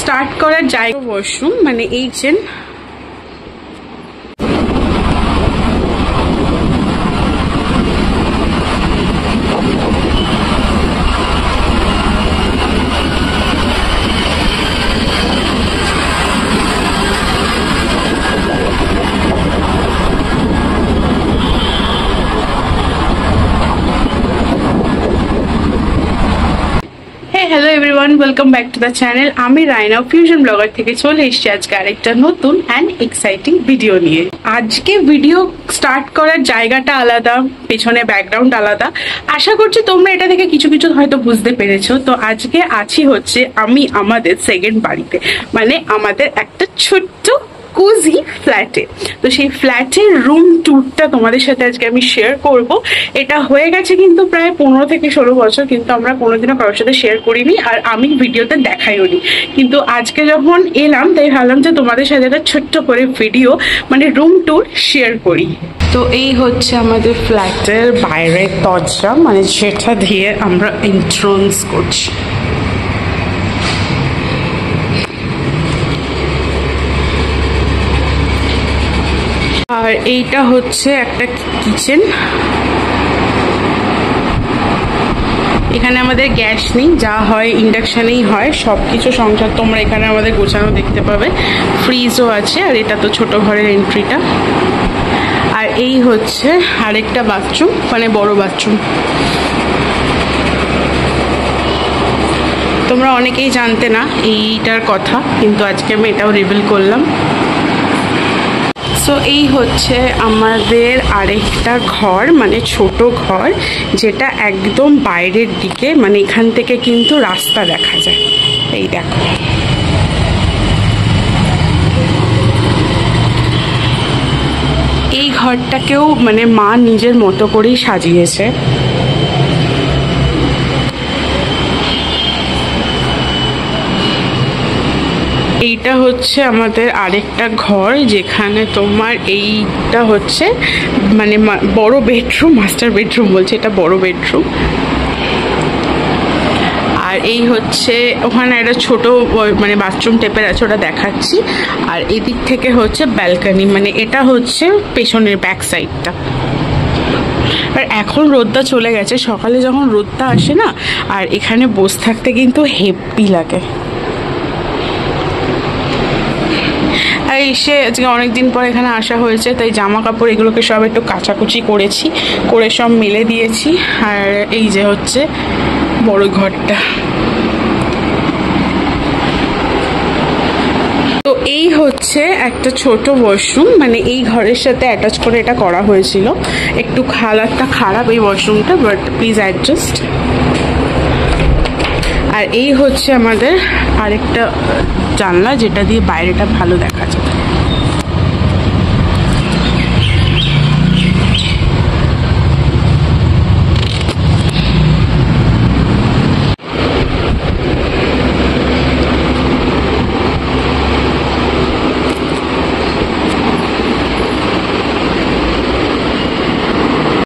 Start করার জায়গা washroom, মানে এই যে hello everyone welcome back to the channel. आमी रायना फ्यूजन ब्लॉगर থেকে চলে এসেছি আজকে আরেকটা নতুন এন্ড এক্সাইটিং ভিডিও নিয়ে। আজকে ভিডিও স্টার্ট করার জায়গাটা আলাদা, পেছনে ব্যাকগ্রাউন্ড আলাদা। আশা করছি তোমরা এটা থেকে কিছু কিছু হয়তো বুঝতে পেরেছো। তো আজকে আছি হচ্ছে আমি আমাদের সেকেন্ড বাড়িতে, মানে আমাদের একটা ছোট্ট কোজি ফ্ল্যাটে। তো সেই ফ্ল্যাটের রুম ট্যুরটা তোমাদের সাথে আজকে আমি শেয়ার করব। এটা হয়ে গেছে কিন্তু প্রায় 15 থেকে 16 বছর, কিন্তু আমরা কোনোদিনও কারোর সাথে শেয়ার করিনি, আর আমি ভিডিওতে দেখাইও নি। কিন্তু আজকে যখন এলাম তাই ভাবলাম যে তোমাদের সাথে একটা ছোট্ট করে ভিডিও, মানে রুম ট্যুর শেয়ার করি। তো এই হচ্ছে আমাদের ফ্ল্যাটের বাইরের দরজা, মানে যেটা দিয়ে আমরা এন্ট্রান্স করছি। আর এইটা হচ্ছে একটা কিচেন। এখানে আমাদের গ্যাস নেই, যা হয় ইন্ডাকশনেই হয় সব কিছু সংসার। তোমরা এখানে আমাদের গোছানো দেখতে পাবে, ফ্রিজও আছে। আর এটা তো ছোট ঘরের এন্ট্রিটা। আর এই হচ্ছে আরেকটা বাথরুম, মানে বড় বাথরুম। তোমরা অনেকেই জানতে না এইটার কথা, কিন্তু আজকে আমি এটাও রিভিল করলাম। সো এই হচ্ছে আমাদের আরেকটা ঘর, মানে ছোট ঘর, যেটা একদম বাইরের দিকে, মানে এখান থেকে কিন্তু রাস্তা দেখা যায়। এই দেখো, এই ঘরটাকেও মানে মা নিজের মতো করেই সাজিয়েছে। এইটা হচ্ছে আমাদের আরেকটা ঘর, যেখানে তোমার এইটা হচ্ছে মানে বড় বেডরুম, মাস্টার বেডরুম বলছে, এটা বড় বেডরুম। আর এই হচ্ছে ওখানে একটা ছোট মানে বাথরুম টাইপের আছে, ওটা দেখাচ্ছি। আর এদিক থেকে হচ্ছে ব্যালকনি, মানে এটা হচ্ছে পেছনের ব্যাক সাইডটা। আর এখন রোদটা চলে গেছে, সকালে যখন রোদটা আসে না, আর এখানে বসে থাকতে কিন্তু হেভি লাগে। আর এসে আজকে অনেকদিন পর এখানে আসা হয়েছে, তাই জামা কাপড় এগুলোকে সব একটু কাচাকুচি করেছি, করে সব মেলে দিয়েছি। আর এই যে হচ্ছে বড় ঘরটা। তো এই হচ্ছে একটা ছোট ওয়াশরুম, মানে এই ঘরের সাথে অ্যাটাচ করে এটা করা হয়েছিল। একটু হালাতটা খারাপ এই ওয়াশরুমটা, বাট প্লিজ অ্যাডজাস্ট। আর এই হচ্ছে আমাদের আরেকটা জানলা, যেটা দিয়ে বাইরেটা ভালো দেখা যায়।